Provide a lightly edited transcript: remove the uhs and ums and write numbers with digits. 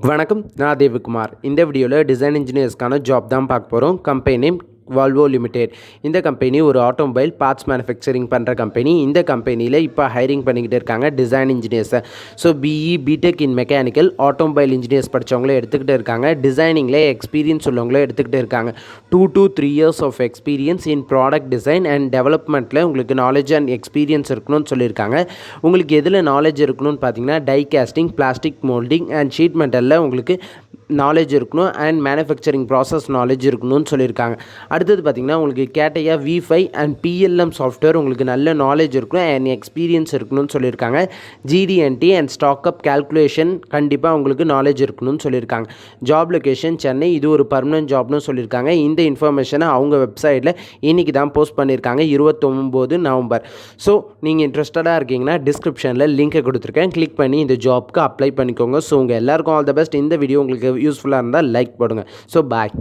வணக்கம், நான் தேவகுமார். இந்த வீடியோவில் டிசைன் இன்ஜினியர்ஸ்க்கான ஜாப் தான் பார்க்க போகிறோம். Company name Volvo limited. இந்த கம்பெனி ஒரு ஆட்டோமொபைல் பார்ட்ஸ் மேனுஃபேக்சரிங் பண்ணுற கம்பெனி. இந்த கம்பெனியில் இப்போ ஹைரிங் பண்ணிக்கிட்டு இருக்காங்க டிசைன் இன்ஜினியர்ஸை. So BE B Tech in mechanical automobile engineers படித்தவங்களே எடுத்துக்கிட்டு இருக்காங்க. டிசைனிங்கில் எக்ஸ்பீரியன்ஸ் உள்ளவங்களே எடுத்துக்கிட்டு இருக்காங்க. 2 to 3 years of experience in product design and டெவலப்மெண்ட்டில் உங்களுக்கு நாலேஜ் அண்ட் எக்ஸ்பீரியன்ஸ் இருக்கணும்னு சொல்லியிருக்காங்க. உங்களுக்கு எதில் நாலேஜ் இருக்கணும்னு பார்த்தீங்கன்னா die casting, plastic moulding and sheet மெட்டலில் உங்களுக்கு நாலேஜ் இருக்கணும் அண்ட் மேனுஃபேக்சரிங் ப்ராசஸ் நாலேஜ் இருக்கணும்னு சொல்லியிருக்காங்க. அடுத்தது பார்த்திங்கன்னா உங்களுக்கு கேட்டையா V5 அண்ட் PLM சாஃப்ட்வேர் உங்களுக்கு நல்ல நாலேஜ் இருக்கணும் அண்ட் எக்ஸ்பீரியன்ஸ் இருக்கணும்னு சொல்லியிருக்காங்க. GD&T அண்ட் ஸ்டாக்அப் கேல்குலேஷன் கண்டிப்பாக உங்களுக்கு நாலேஜ் இருக்கணும்னு சொல்லியிருக்காங்க. Job location Chennai. இது ஒரு பர்மனன்ட் ஜாப்னு சொல்லியிருக்காங்க. இந்த இன்ஃபர்மேஷனை அவங்க வெப்சைட்டில் இன்றைக்கி தான் போஸ்ட் பண்ணியிருக்காங்க, 29 நவம்பர். ஸோ நீங்கள் இன்ட்ரெஸ்டடாக இருக்கீங்கன்னா டிஸ்கிரிப்ஷனில் லிங்கை கொடுத்துருக்கேன், கிளிக் பண்ணி இந்த ஜாப்க்கு அப்ளை பண்ணிக்கோங்க. ஸோ உங்கள் எல்லாருக்கும் ஆல் த பெஸ்ட். இந்த வீடியோ உங்களுக்கு யூஸ்ஃபுல்லாக இருந்தால் லைக் போடுங்க. So bye.